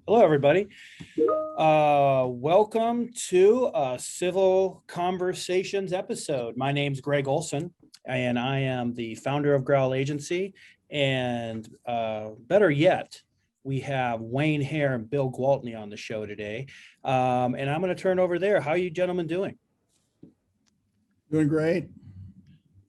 Hello, everybody. Welcome to a Civil Conversations episode. My name's Greg Olson, and I am the founder of GROWL Agency. And better yet, we have Wayne Hare and Bill Gwaltney on the show today. And I'm going to turn over there. How are you gentlemen doing? Doing great.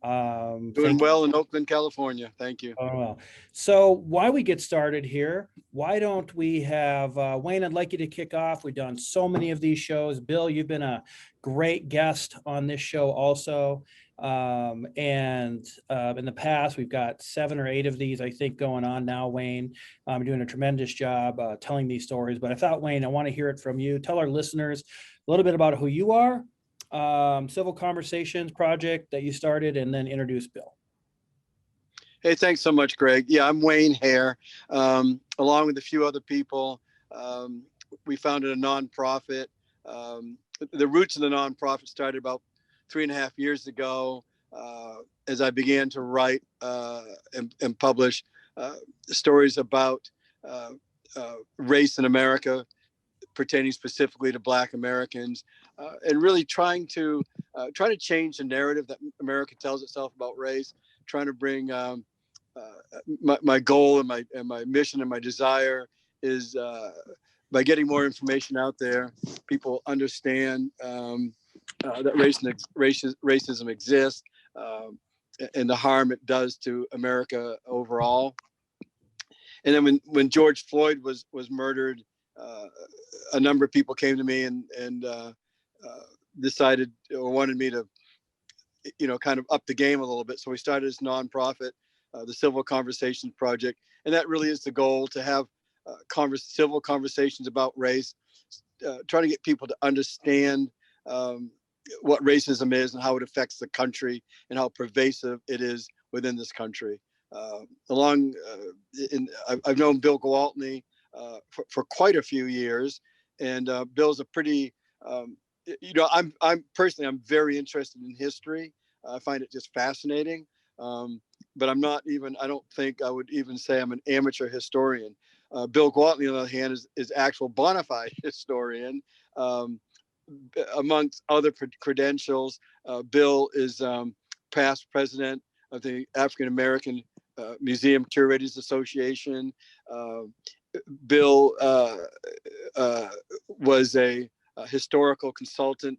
Doing well in Oakland, California. Thank you. Oh, well. So while we get started here, why don't we have Wayne, I'd like you to kick off. We've done so many of these shows. Bill, you've been a great guest on this show also. And in the past, we've got 7 or 8 of these, I think, going on now, Wayne. You're doing a tremendous job telling these stories. But I thought, Wayne, I want to hear it from you. Tell our listeners a little bit about who you are, Civil Conversations project that you started, and then introduce Bill. Hey, thanks so much, Greg. Yeah, I'm Wayne Hare. Along with a few other people, we founded a nonprofit. The roots of the nonprofit started about 3.5 years ago as I began to write and publish stories about race in America, pertaining specifically to Black Americans, and really trying to change the narrative that America tells itself about race, trying to bring my goal and my mission and my desire is by getting more information out there, people understand that racism exists and the harm it does to America overall. And then when George Floyd was murdered, a number of people came to me and decided or wanted me to, kind of up the game a little bit. So we started this nonprofit, the Civil Conversations Project, and that really is the goal, to have civil conversations about race, trying to get people to understand what racism is and how it affects the country and how pervasive it is within this country. I've known Bill Gwaltney for quite a few years, and Bill's a pretty, I'm very interested in history. I find it just fascinating. But I don't think I would even say I'm an amateur historian. Bill Gwaltney, on the other hand, is actual bona fide historian. Amongst other credentials, Bill is past president of the African American Museum Curators Association. Bill was a historical consultant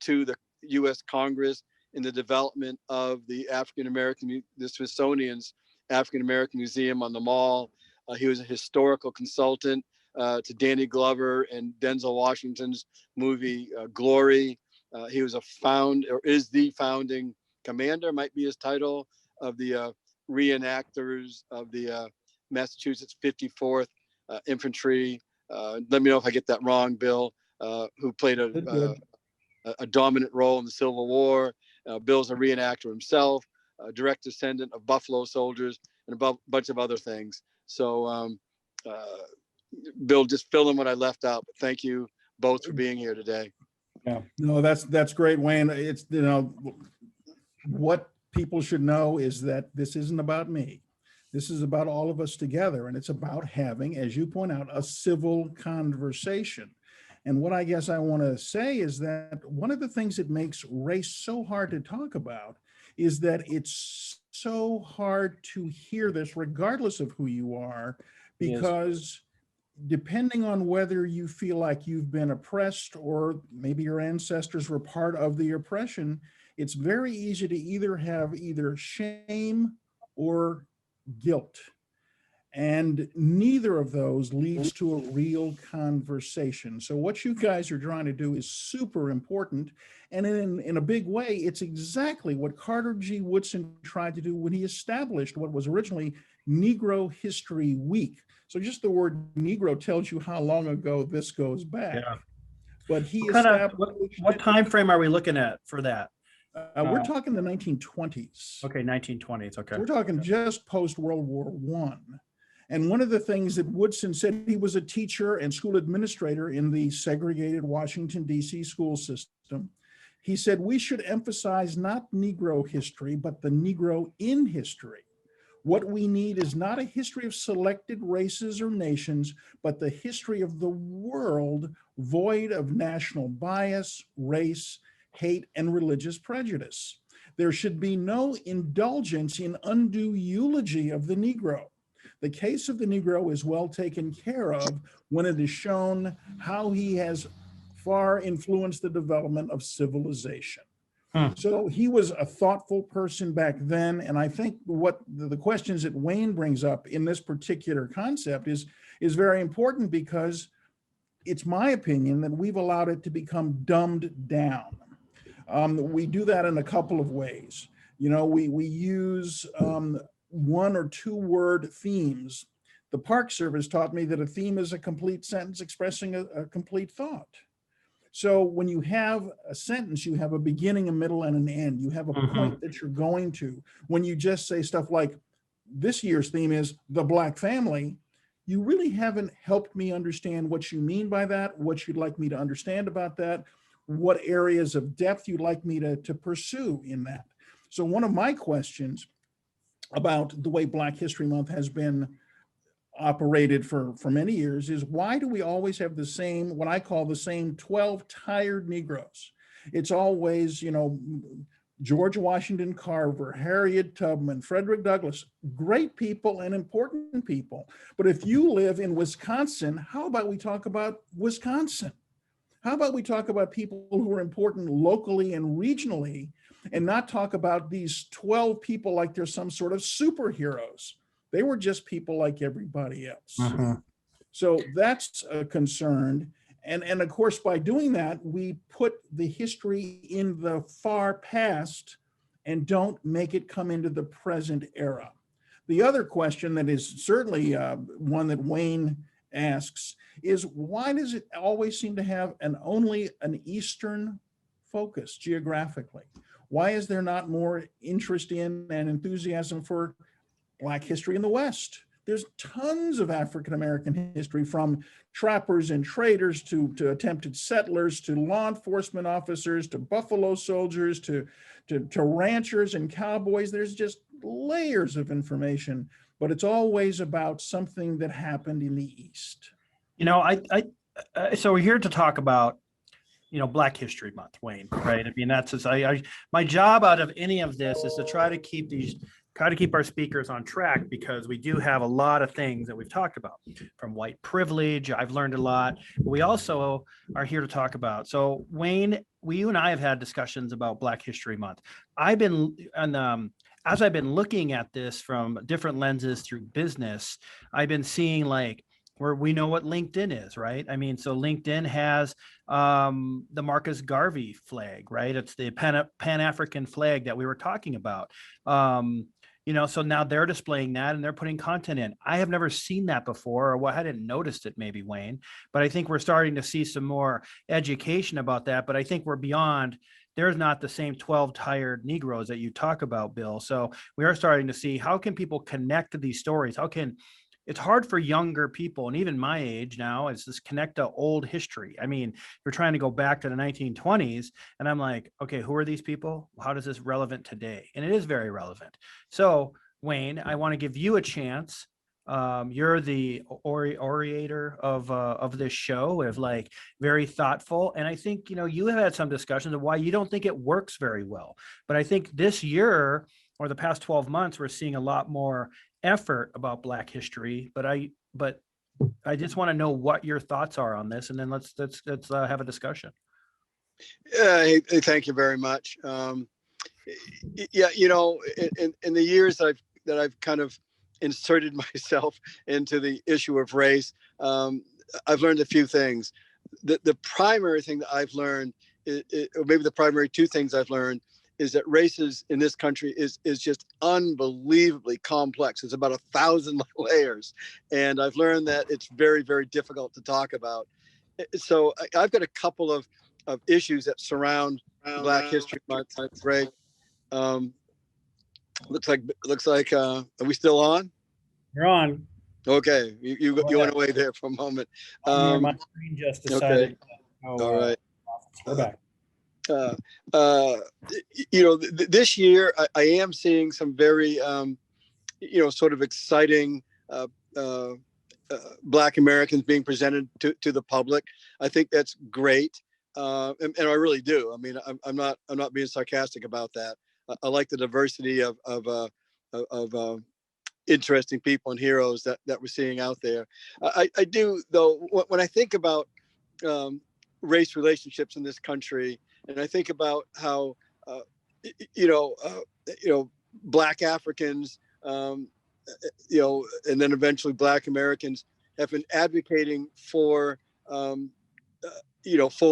to the U.S. Congress in the development of the Smithsonian's African American Museum on the Mall. He was a historical consultant to Danny Glover and Denzel Washington's movie Glory. He was is the founding commander, might be his title, of the reenactors of the Massachusetts 54th Infantry. Let me know if I get that wrong, Bill, who played a dominant role in the Civil War. Bill's a reenactor himself, a direct descendant of Buffalo soldiers, and a bunch of other things. So, Bill, just fill in what I left out. But thank you both for being here today. Yeah, no, that's great, Wayne. It's, what people should know is that this isn't about me. This is about all of us together, and it's about having, as you point out, a civil conversation. And what I guess I want to say is that one of the things that makes race so hard to talk about is that it's so hard to hear this regardless of who you are, because depending on whether you feel like you've been oppressed or maybe your ancestors were part of the oppression, it's very easy to either have shame or guilt. And neither of those leads to a real conversation. So what you guys are trying to do is super important. And in a big way, it's exactly what Carter G. Woodson tried to do when he established what was originally Negro History Week. So just the word Negro tells you how long ago this goes back. Yeah. But he established... What time frame are we looking at for that? We're talking the 1920s. Okay, 1920s, okay. So we're talking just post-World War I. And one of the things that Woodson said, he was a teacher and school administrator in the segregated Washington, D.C. school system. He said, we should emphasize not Negro history, but the Negro in history. What we need is not a history of selected races or nations, but the history of the world, void of national bias, race, hate, and religious prejudice. There should be no indulgence in undue eulogy of the Negro. The case of the Negro is well taken care of when it is shown how he has far influenced the development of civilization. So he was a thoughtful person back then. And I think what the questions that Wayne brings up in this particular concept is very important, because it's my opinion that we've allowed it to become dumbed down. We do that in a couple of ways. You know, we use 1 or 2 word themes. The Park Service taught me that a theme is a complete sentence expressing a complete thought. So when you have a sentence, you have a beginning, a middle, and an end. You have a point that you're going to. When you just say stuff like, this year's theme is the Black family, you really haven't helped me understand what you mean by that, what you'd like me to understand about that, what areas of depth you'd like me to pursue in that. So one of my questions about the way Black History Month has been operated for many years is, why do we always have the same, what I call the same 12 tired Negroes? It's always, you know, George Washington Carver, Harriet Tubman, Frederick Douglass, great people and important people. But if you live in Wisconsin, how about we talk about Wisconsin? How about we talk about people who are important locally and regionally, and not talk about these 12 people like they're some sort of superheroes? They were just people like everybody else. So that's a concern. And of course, by doing that, we put the history in the far past and don't make it come into the present era. The other question that is certainly one that Wayne asks is, why does it always seem to have only an Eastern focus geographically? Why is there not more interest in and enthusiasm for Black history in the West? There's tons of African-American history, from trappers and traders to attempted settlers, to law enforcement officers, to Buffalo soldiers, to ranchers and cowboys. There's just layers of information, but it's always about something that happened in the East. You know, so we're here to talk about, you know, Black History Month, Wayne, right? I mean, that's my job out of any of this is to try to keep our speakers on track, because we do have a lot of things that we've talked about, from white privilege. I've learned a lot. We also are here to talk about. So Wayne, you and I have had discussions about Black History Month. As I've been looking at this from different lenses through business, I've been seeing, like, where we know what LinkedIn is, right? I mean, so LinkedIn has the Marcus Garvey flag, right? It's the Pan-African flag that we were talking about. You know, so now they're displaying that and they're putting content in. I have never seen that before, or I hadn't noticed it, maybe, Wayne, but I think we're starting to see some more education about that. But I think we're beyond, there's not the same 12 tired Negroes that you talk about, Bill. So we are starting to see, how can people connect to these stories? It's hard for younger people, and even my age now, is this connect to old history. I mean, you're trying to go back to the 1920s, and I'm like, okay, who are these people? How does this relevant today? And it is very relevant. So Wayne, I want to give you a chance. You're the orator of this show, of like very thoughtful. And I think, you know, you have had some discussions of why you don't think it works very well. But I think this year, or the past 12 months, we're seeing a lot more effort about Black history. But I just want to know what your thoughts are on this, and then let's have a discussion. Hey, thank you very much. Yeah, you know, in the years that I've kind of inserted myself into the issue of race, I've learned a few things. The primary thing that I've learned, or maybe the primary 2 things I've learned, is that races in this country is just unbelievably complex. It's about 1,000 layers. And I've learned that it's very, very difficult to talk about. So I've got a couple of issues that surround Black History Month, Greg. Looks like, are we still on? You're on. Okay, you went away there for a moment. My screen just decided. Okay. All right. We're back. You know, this year I am seeing some very, sort of exciting Black Americans being presented to the public. I think that's great, and I really do. I mean, I'm not being sarcastic about that. I like the diversity of interesting people and heroes that we're seeing out there. I do, though, when I think about race relationships in this country, and I think about how Black Africans, and then eventually Black Americans have been advocating for full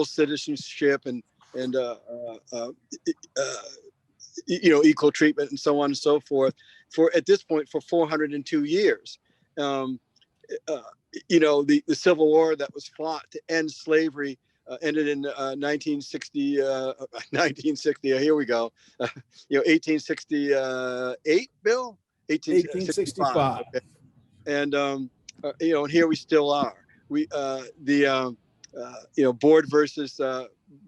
citizenship and equal treatment and so on and so forth for, at this point, for 402 years. The Civil War that was fought to end slavery ended in 1960. Here we go. 1868, Bill. 1865. Okay. And and here we still are. We Board versus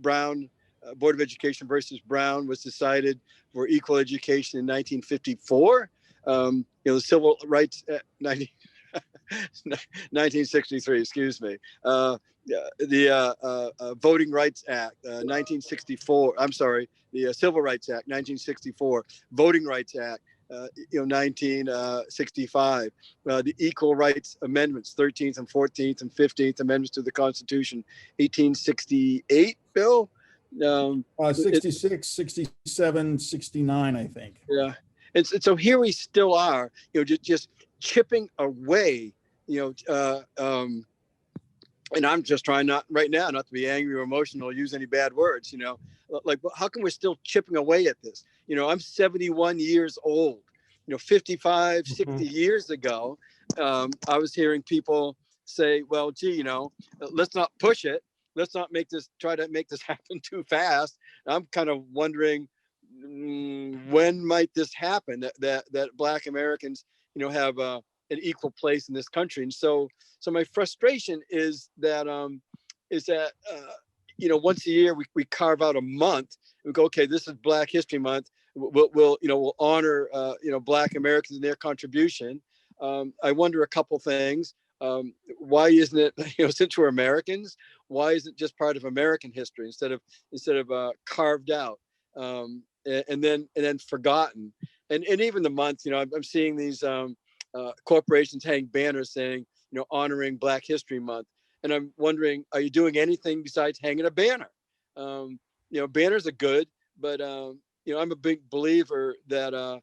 Brown. Board of Education versus Brown was decided for equal education in 1954. The Civil Rights 1963, excuse me. The Voting Rights Act, 1964. I'm sorry, the Civil Rights Act, 1964. Voting Rights Act, 1965. The Equal Rights Amendments, 13th and 14th and 15th Amendments to the Constitution, 1868. Bill. 66, 67, 69, I think. Yeah. And so here we still are, just chipping away, and I'm just trying not right now, not to be angry or emotional or use any bad words, like, how come we're still chipping away at this? I'm 71 years old, 55, 60 years ago, I was hearing people say, well, gee, let's not push it. Let's not try to make this happen too fast. I'm kind of wondering, when might this happen, that Black Americans, have an equal place in this country? And so my frustration is that once a year we carve out a month. We go, okay, this is Black History Month. We'll honor Black Americans and their contribution. I wonder a couple things. Why isn't it, since we're Americans, why isn't it just part of American history instead of carved out, and then forgotten? And even the month, I'm seeing these corporations hang banners saying, honoring Black History Month, and I'm wondering, are you doing anything besides hanging a banner? Banners are good, but I'm a big believer that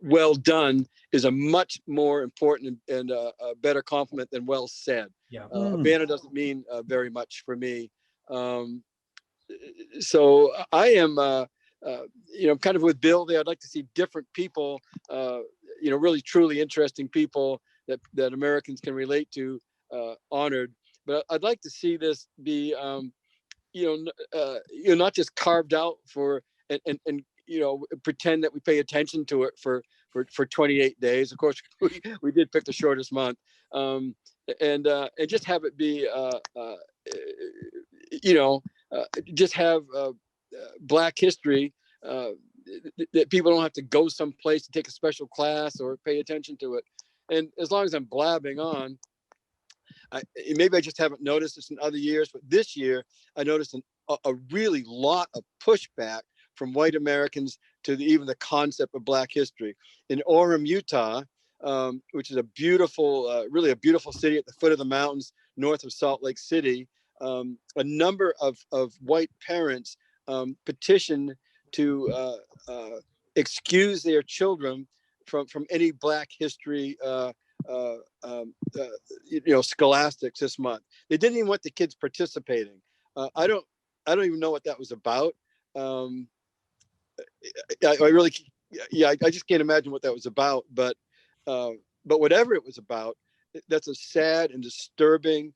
well done is a much more important and a better compliment than well said. Yeah. A banner doesn't mean very much for me. So I am, kind of with Bill there. I'd like to see different people, really truly interesting people that Americans can relate to, honored. But I'd like to see this be, not just carved out for and pretend that we pay attention to it for 28 days. Of course, we did pick the shortest month, and just have it be, just have Black history, that people don't have to go someplace to take a special class or pay attention to it. And as long as I'm blabbing on, maybe I just haven't noticed this in other years, but this year I noticed a really lot of pushback from white Americans to even the concept of Black history. In Orem, Utah, which is a beautiful, really a beautiful city at the foot of the mountains north of Salt Lake City, a number of white parents petitioned to excuse their children from any Black history scholastics this month. They didn't even want the kids participating. I don't even know what that was about. I just can't imagine what that was about. But whatever it was about, that's a sad and disturbing,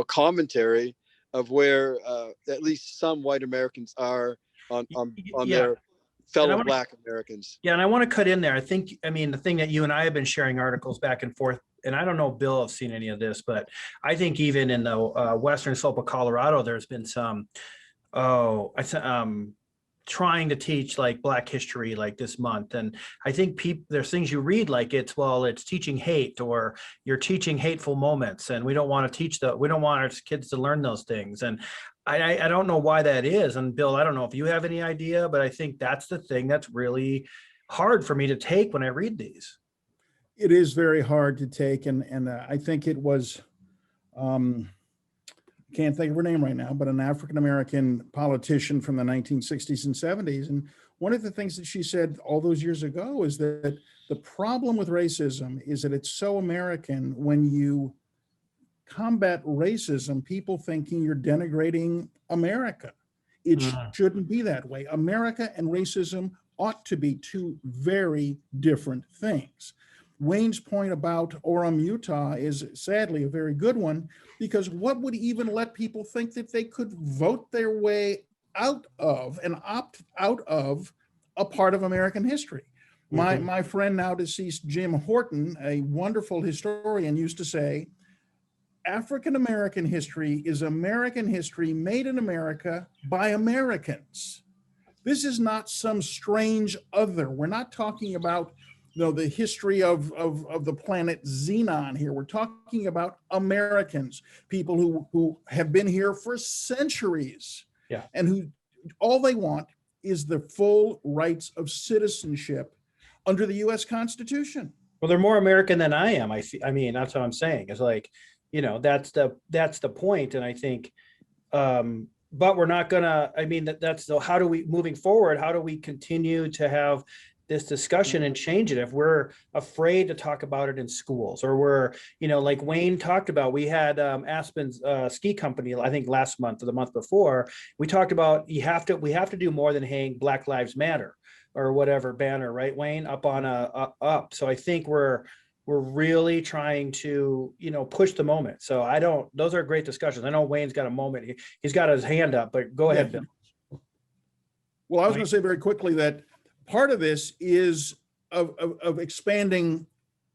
commentary of where at least some white Americans are on their fellow Black Americans. Yeah, and I want to cut in there. The thing that you and I have been sharing articles back and forth, and I don't know, Bill, have seen any of this, but I think even in the western slope of Colorado, there's been some, trying to teach like Black history like this month. And I think there's things you read like it's teaching hate, or you're teaching hateful moments. And we don't want to we don't want our kids to learn those things. And I don't know why that is. And Bill, I don't know if you have any idea, but I think that's the thing that's really hard for me to take when I read these. It is very hard to take. And I think it was, can't think of her name right now, but an African-American politician from the 1960s and 70s. And one of the things that she said all those years ago is that the problem with racism is that it's so American. When you combat racism, people thinking you're denigrating America. It shouldn't be that way. America and racism ought to be two very different things. Wayne's point about Orem, Utah is sadly a very good one, because what would even let people think that they could vote their way out of and opt out of a part of American history? My friend, now deceased Jim Horton, a wonderful historian, used to say, African-American history is American history made in America by Americans. This is not some strange other. We're not talking about the history of the planet Xenon here. We're talking about Americans, people who have been here for centuries, and who all they want is the full rights of citizenship under the U.S. Constitution. Well, they're more American than I am. I mean, that's what I'm saying. It's like, that's the point. And I think, but we're not gonna, I mean, how do we, moving forward, how do we continue to have this discussion and change it if we're afraid to talk about it in schools, or we're, like Wayne talked about, we had Aspen's ski company, I think last month or the month before, we talked about we have to do more than hang Black Lives Matter or whatever banner, right, Wayne, up on up. So I think we're really trying to, push the moment. So those are great discussions. I know Wayne's got a moment. He's got his hand up, but go ahead, Bill. Well, I was going to say very quickly that part of this is of expanding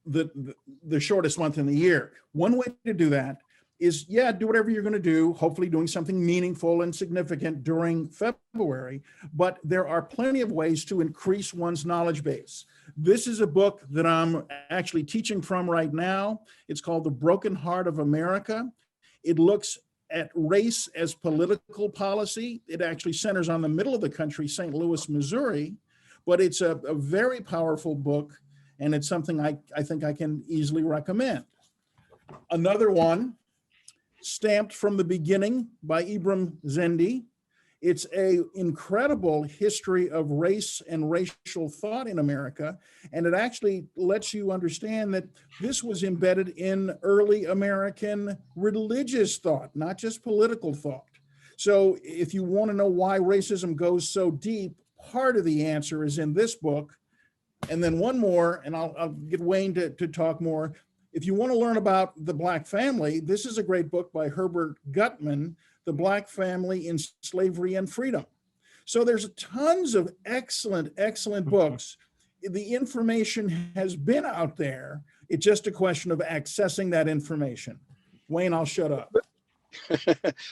the shortest month in the year. One way to do that is, do whatever you're going to do, hopefully doing something meaningful and significant during February, but there are plenty of ways to increase one's knowledge base. This is a book that I'm actually teaching from right now. It's called The Broken Heart of America. It looks at race as political policy. It actually centers on the middle of the country, St. Louis, Missouri, but it's a very powerful book, and it's something I think I can easily recommend. Another one, Stamped from the Beginning by Ibram Zendi. It's an incredible history of race and racial thought in America, and it actually lets you understand that this was embedded in early American religious thought, not just political thought. So if you want to know why racism goes so deep, part of the answer is in this book. And then one more, and I'll get Wayne to talk more. If you want to learn about the Black family, this is a great book by Herbert Gutman, The Black Family in Slavery and Freedom. So there's tons of excellent books. The information has been out there. It's just a question of accessing that information. Wayne, I'll shut up.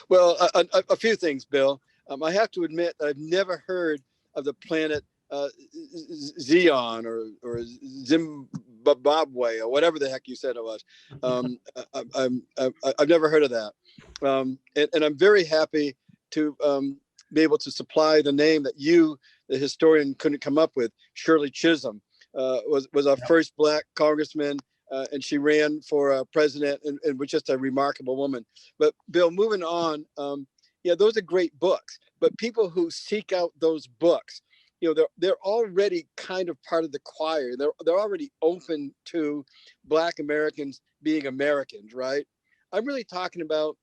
Well, a few things, Bill. I have to admit that I've never heard of the planet Xeon or Zimbabwe or whatever the heck you said it was. I've never heard of that, and I'm very happy to be able to supply the name that you, the historian, couldn't come up with. Shirley Chisholm was our first Black congressman, and she ran for president, and was just a remarkable woman. But Bill, moving on, those are great books. But people who seek out those books, they're already kind of part of the choir. They're already open to Black Americans being Americans, right? I'm really talking about,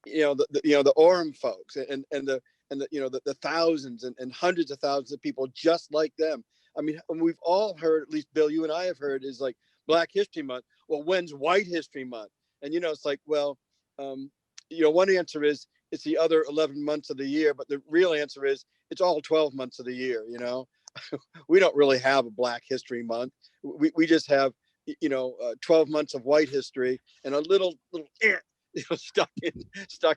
the Orem folks and the thousands and hundreds of thousands of people just like them. I mean, we've all heard, at least Bill, you and I have heard, is like Black History Month. Well, when's White History Month? And it's like, well, one answer is it's the other 11 months of the year, but the real answer is it's all 12 months of the year. We don't really have a Black History Month. We just have 12 months of white history and a little stuck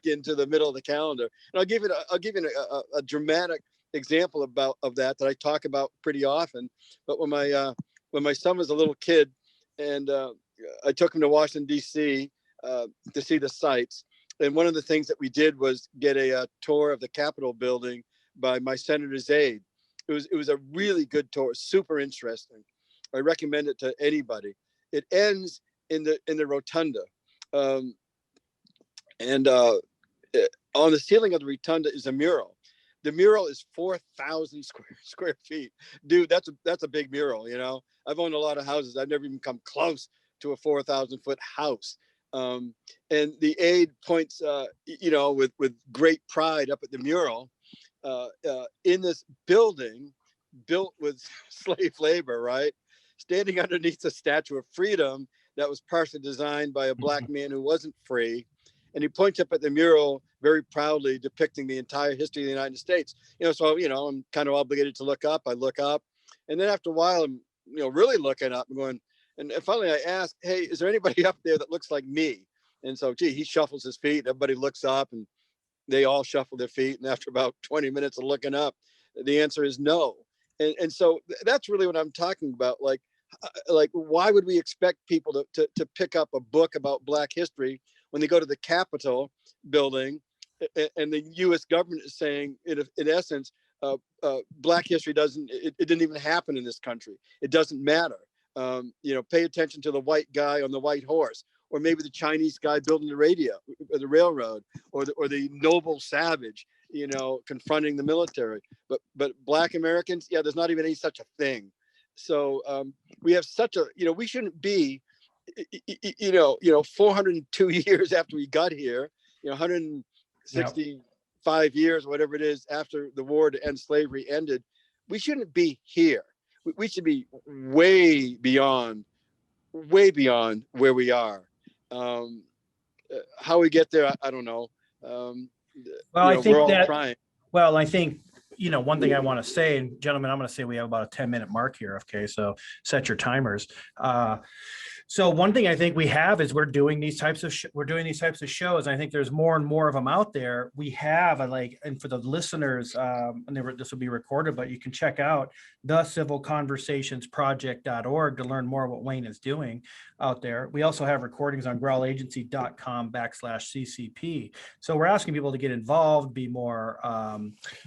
into the middle of the calendar. And I'll give you a dramatic example of that I talk about pretty often. But when my son was a little kid, and I took him to Washington D.C. To see the sites, and one of the things that we did was get a tour of the Capitol building by my senator's aide. It was a really good tour, super interesting. I recommend it to anybody. It ends in the rotunda, and on the ceiling of the rotunda is a mural. The mural is 4,000 square feet. Dude, that's a big mural, you know. I've owned a lot of houses. I've never even come close to a 4,000-foot house. And the aide points, you know, with great pride up at the mural in this building built with slave labor, right? Standing underneath the Statue of Freedom that was partially designed by a black man who wasn't free. And he points up at the mural very proudly, depicting the entire history of the United States. You know, so, you know, I'm kind of obligated to look up. I look up. And then after a while, I'm, you know, really looking up and going, and finally I asked, hey, is there anybody up there that looks like me? And so, gee, he shuffles his feet. Everybody looks up and they all shuffle their feet. And after about 20 minutes of looking up, the answer is no. And so that's really what I'm talking about. Like why would we expect people to pick up a book about Black history when they go to the Capitol building and the U.S. government is saying, in essence, Black history it didn't even happen in this country. It doesn't matter. You know, pay attention to the white guy on the white horse, or maybe the Chinese guy building the radio, or the railroad, or the noble savage, you know, confronting the military. But Black Americans, yeah, there's not even any such a thing. So we have such a, you know, we shouldn't be, you know, 402 years after we got here, you know, 165 years, whatever it is, after the war to end slavery ended, we shouldn't be here. We should be way beyond where we are. How we get there, I don't know. Well, I think we're all trying. Well, I think, you know, one thing I want to say, and gentlemen, I'm going to say we have about a 10-minute mark here. Okay, so set your timers. So one thing I think we have is we're doing these types of shows. I think there's more and more of them out there. We have and for the listeners, this will be recorded, but you can check out thecivilconversationsproject.org to learn more what Wayne is doing out there. We also have recordings on growlagency.com/CCP. So we're asking people to get involved, be more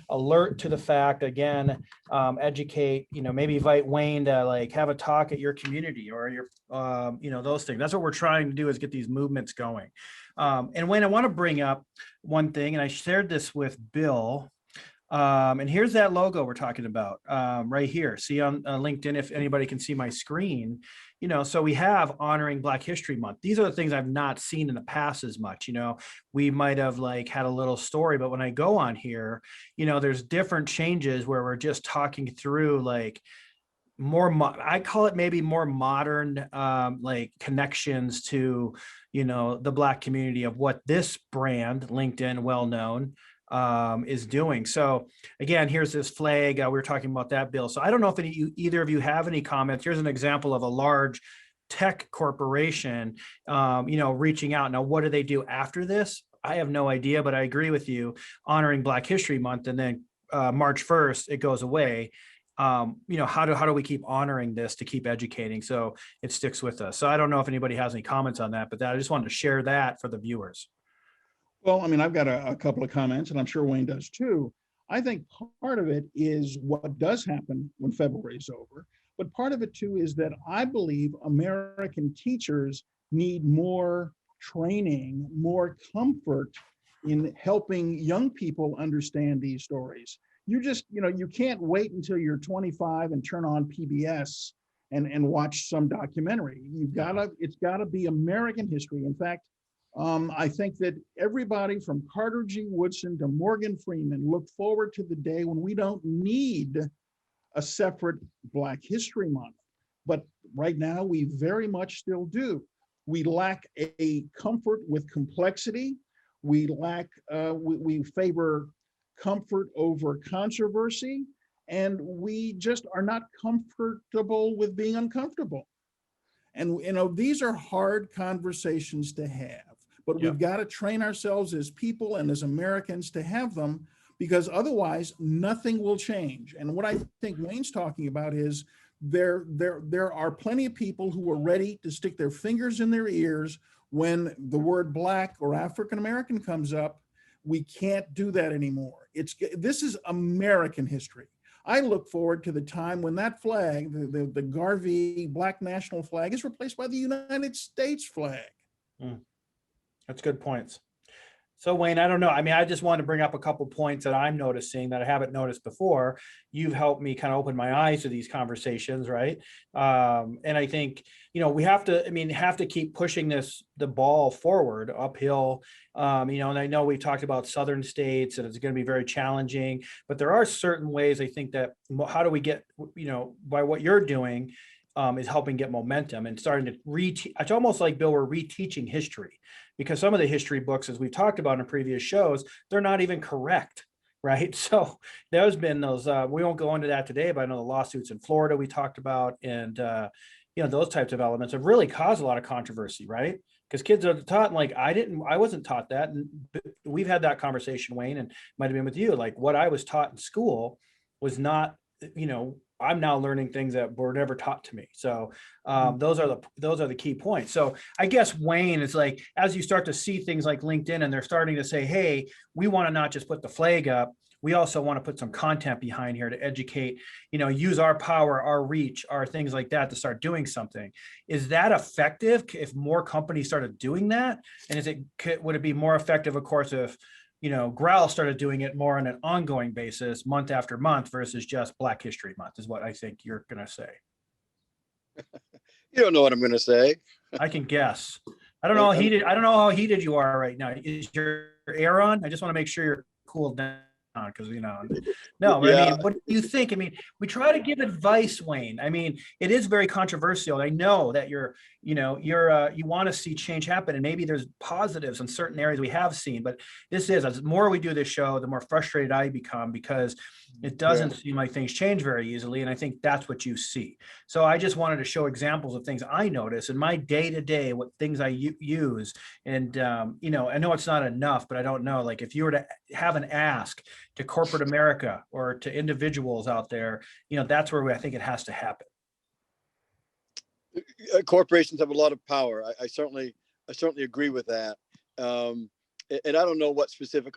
alert to the fact, again, educate, you know, maybe invite Wayne to have a talk at your community or your, you know, those things. That's what we're trying to do, is get these movements going. And Wayne, I want to bring up one thing, and I shared this with Bill. And here's that logo we're talking about right here. See on LinkedIn, if anybody can see my screen, you know, so we have honoring Black History Month. These are the things I've not seen in the past as much. You know, we might have had a little story, but when I go on here, you know, there's different changes where we're just talking through more, I call it maybe more modern, connections to, you know, the Black community of what this brand, LinkedIn, well-known, is doing. So again, here's this flag. We were talking about that, Bill. So I don't know if either of you have any comments. Here's an example of a large tech corporation, you know, reaching out. Now, what do they do after this? I have no idea, but I agree with you, honoring Black History Month, and then March 1st, it goes away. You know, how do we keep honoring this to keep educating so it sticks with us? So I don't know if anybody has any comments on that, but I just wanted to share that for the viewers. Well, I mean, I've got a couple of comments, and I'm sure Wayne does too. I think part of it is what does happen when February is over, but part of it too is that I believe American teachers need more training, more comfort in helping young people understand these stories. You just, you know, you can't wait until you're 25 and turn on PBS and watch some documentary. It's gotta be American history. In fact, I think that everybody from Carter G. Woodson to Morgan Freeman look forward to the day when we don't need a separate Black History Month. But right now, we very much still do. We lack a comfort with complexity. We favor comfort over controversy, and we just are not comfortable with being uncomfortable. And you know, these are hard conversations to have, but we've got to train ourselves as people and as Americans to have them. because otherwise nothing will change. And what I think Wayne's talking about is there are plenty of people who are ready to stick their fingers in their ears when the word Black or African American comes up. We can't do that anymore. This is American history. I look forward to the time when that flag, the Garvey Black national flag, is replaced by the United States flag. That's good points. So Wayne, I don't know. I mean, I just wanted to bring up a couple points that I'm noticing that I haven't noticed before. You've helped me kind of open my eyes to these conversations, right? And I think, you know, we have to keep pushing the ball forward uphill. You know, and I know we talked about southern states and it's going to be very challenging, but there are certain ways I think that how do we get, you know, by what you're doing, is helping get momentum and starting to it's almost like, Bill, we're reteaching history, because some of the history books, as we've talked about in previous shows, they're not even correct, right? So there's been those, we won't go into that today, but I know the lawsuits in Florida we talked about, and you know, those types of elements have really caused a lot of controversy, right? Because kids are taught, like, I wasn't taught that. And we've had that conversation, Wayne, and might've been with you, like what I was taught in school was not, you know, I'm now learning things that were never taught to me. So those are the key points. So I guess, Wayne, it's like, as you start to see things like LinkedIn and they're starting to say, hey, we want to not just put the flag up, we also want to put some content behind here to educate, you know, use our power, our reach, our things like that to start doing something. Is that effective if more companies started doing that? And would it be more effective, of course, if, you know, GROWL started doing it more on an ongoing basis, month after month, versus just Black History Month, is what I think you're going to say. You don't know what I'm going to say. I can guess. I don't know how heated you are right now. Is your air on? I just want to make sure you're cooled down, because, you know, no, but yeah. I mean, what do you think? I mean, we try to give advice, Wayne. I mean, it is very controversial. I know that you want to see change happen, and maybe there's positives in certain areas we have seen, but as more we do this show, the more frustrated I become, because it doesn't seem like things change very easily. And I think that's what you see. So I just wanted to show examples of things I notice in my day-to-day, what things I use. And, you know, I know it's not enough, but I don't know, like, if you were to have an ask to corporate America or to individuals out there, you know, that's where I think it has to happen. Corporations have a lot of power. I certainly agree with that. And I don't know what specific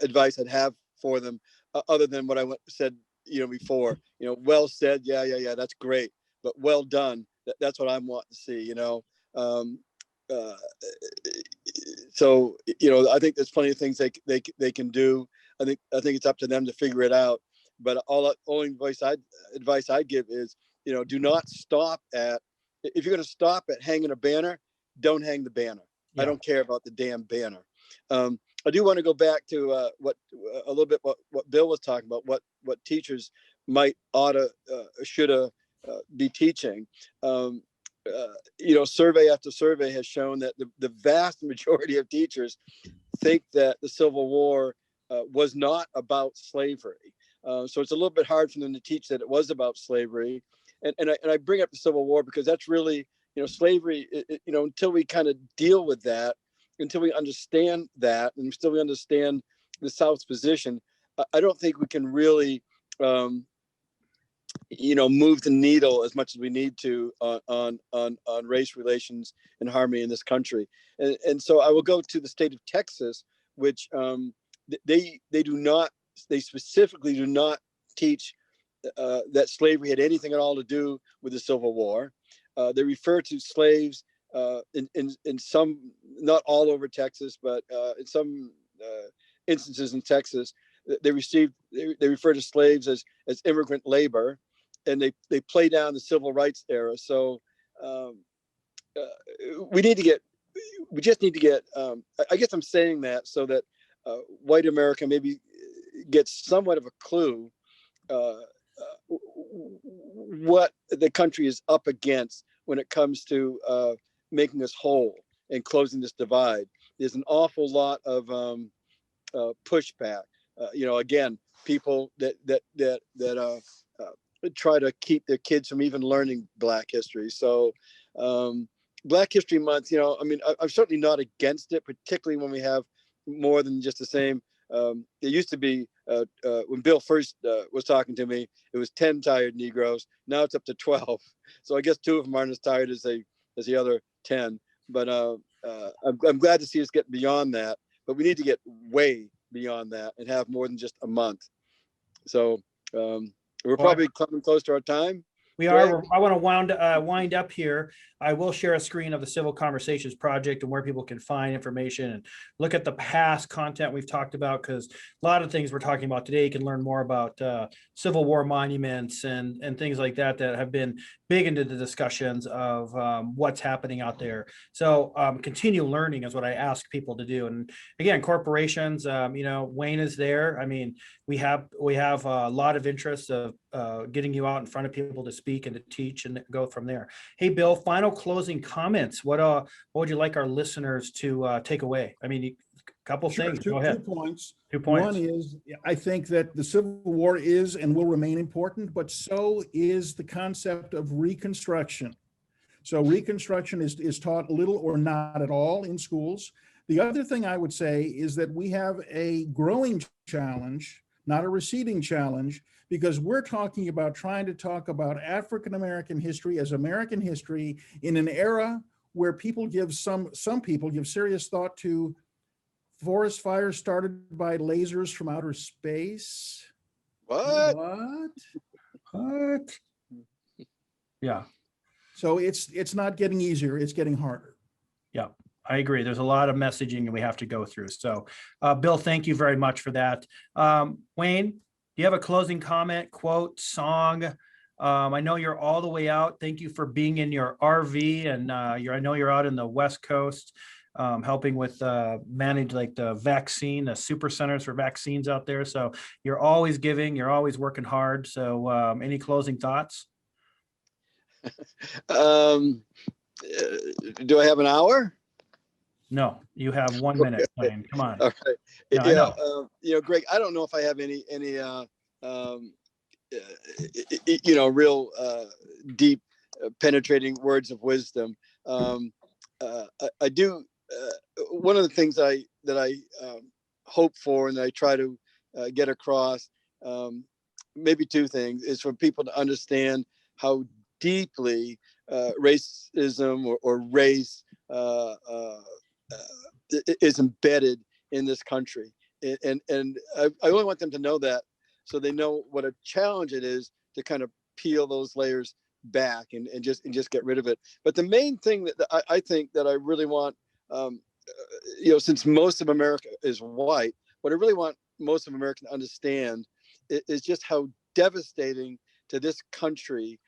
advice I'd have for them, other than what I said, you know, before. You know, well said, yeah, that's great, but well done. That's what I'm wanting to see. You know, so, you know, I think there's plenty of things they can do. I think it's up to them to figure it out. But only advice I'd give is, you know, do not stop at. If you're going to stop at hanging a banner, don't hang the banner. Yeah. I don't care about the damn banner. I do want to go back to a little bit what Bill was talking about, what teachers should be teaching. You know, survey after survey has shown that the vast majority of teachers think that the Civil War was not about slavery. So it's a little bit hard for them to teach that it was about slavery. And I bring up the Civil War because that's really, you know, slavery, you know, until we kind of deal with that, until we understand that, and until we understand the South's position, I don't think we can really, you know, move the needle as much as we need to on race relations and harmony in this country. And so I will go to the state of Texas, which they specifically do not teach that slavery had anything at all to do with the Civil War. They refer to slaves in some, not all over Texas, but in some instances in Texas, they refer to slaves as immigrant labor, and they play down the civil rights era. So we just need to get, I guess I'm saying that so that white America maybe gets somewhat of a clue what the country is up against when it comes to making us whole and closing this divide. There's an awful lot of pushback. You know, again, people that try to keep their kids from even learning Black history. So Black History Month, you know, I mean, I'm certainly not against it, particularly when we have more than just the same. There used to be when Bill first was talking to me, it was 10 tired Negroes. Now it's up to 12. So I guess 2 of them aren't as tired as the other 10. But I'm glad to see us get beyond that. But we need to get way beyond that and have more than just a month. So we're probably coming close to our time. We are. I want to wind up here. I will share a screen of the Civil Conversations Project and where people can find information and look at the past content we've talked about, because a lot of things we're talking about today, you can learn more about Civil War monuments and things like that that have been big into the discussions of what's happening out there. So continue learning is what I ask people to do. And again, corporations, Wayne is there. I mean, we have a lot of interest of getting you out in front of people to speak and to teach and go from there. Hey, Bill, final closing comments. What would you like our listeners to take away? I mean, a couple things. Go ahead. 2 points. 2 points. One is, I think that the Civil War is and will remain important, but so is the concept of Reconstruction. So Reconstruction is taught little or not at all in schools. The other thing I would say is that we have a growing challenge, not a receding challenge, because we're trying to talk about African-American history as American history in an era where people give some people give serious thought to forest fires started by lasers from outer space. What? Yeah. So it's not getting easier, it's getting harder. Yeah, I agree. There's a lot of messaging that we have to go through. So Bill, thank you very much for that. Wayne, do you have a closing comment, quote, song? I know you're all the way out. Thank you for being in your RV, and I know you're out in the West Coast helping with manage like the vaccine, the super centers for vaccines out there. So you're always giving, you're always working hard. So any closing thoughts? Do I have an hour? No, you have 1 minute, Wayne. Come on. All right. No, Greg, I don't know if I have any real deep, penetrating words of wisdom. I do. One of the things that I hope for and that I try to get across, maybe 2 things, is for people to understand how deeply racism or race is embedded in this country, and I only want them to know that, so they know what a challenge it is to kind of peel those layers back and just get rid of it. But the main thing that I think that I really want, since most of America is white, what I really want most of America to understand is just how devastating to this country,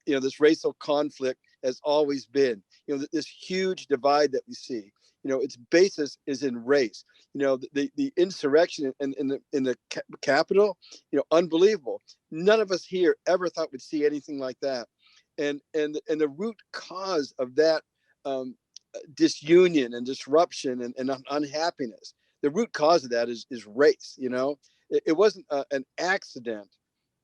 this racial conflict has always been. This huge divide that we see, its basis is in race. The insurrection in the Capitol, unbelievable. None of us here ever thought we'd see anything like that. And the root cause of that disunion and disruption and unhappiness, the root cause of that is race. It wasn't an accident.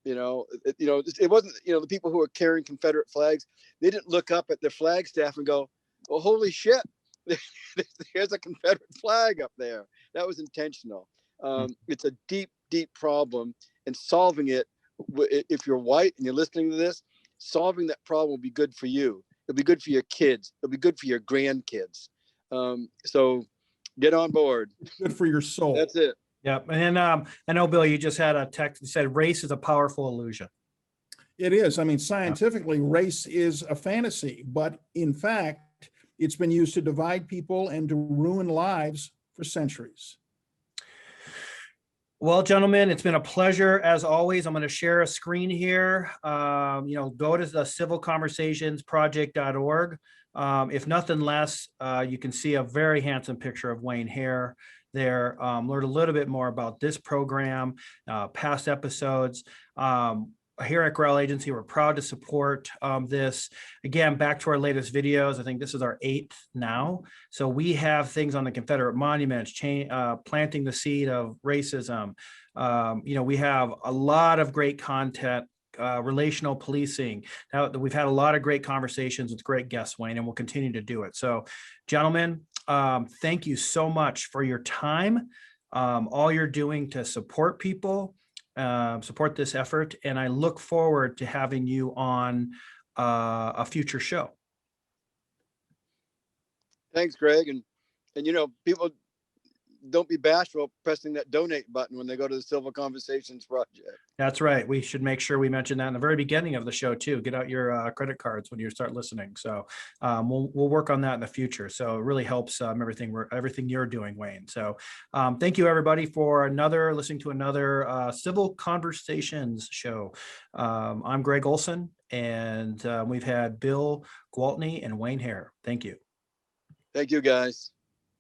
It wasn't, the people who were carrying Confederate flags, they didn't look up at their flag staff and go, well, holy shit, there's a Confederate flag up there. That was intentional. It's a deep, deep problem, and solving it, if you're white and you're listening to this, solving that problem will be good for you. It'll be good for your kids. It'll be good for your grandkids. So get on board. Good for your soul. That's it. Yeah. And I know, Bill, you just had a text that said race is a powerful illusion. It is. I mean, scientifically, race is a fantasy, but in fact, it's been used to divide people and to ruin lives for centuries. Well, gentlemen, it's been a pleasure as always. I'm going to share a screen here. Go to the civilconversationsproject.org. If nothing less, you can see a very handsome picture of Wayne Hare there. Learn a little bit more about this program, past episodes. Here at GROWL Agency, we're proud to support this. Again, back to our latest videos. I think this is our 8th now. So we have things on the Confederate monuments, planting the seed of racism. We have a lot of great content, relational policing. Now, we've had a lot of great conversations with great guests, Wayne, and we'll continue to do it. So, gentlemen, thank you so much for your time. all you're doing to support people, support this effort. And I look forward to having you on a future show. Thanks, Greg. And you know, people, don't be bashful pressing that donate button when they go to the Civil Conversations Project. That's right. We should make sure we mention that in the very beginning of the show too. Get out your credit cards when you start listening. So we'll work on that in the future. So it really helps everything you're doing, Wayne. So thank you everybody for listening to another Civil Conversations show. I'm Greg Olson, and we've had Bill Gwaltney and Wayne Hare. Thank you. Thank you, guys.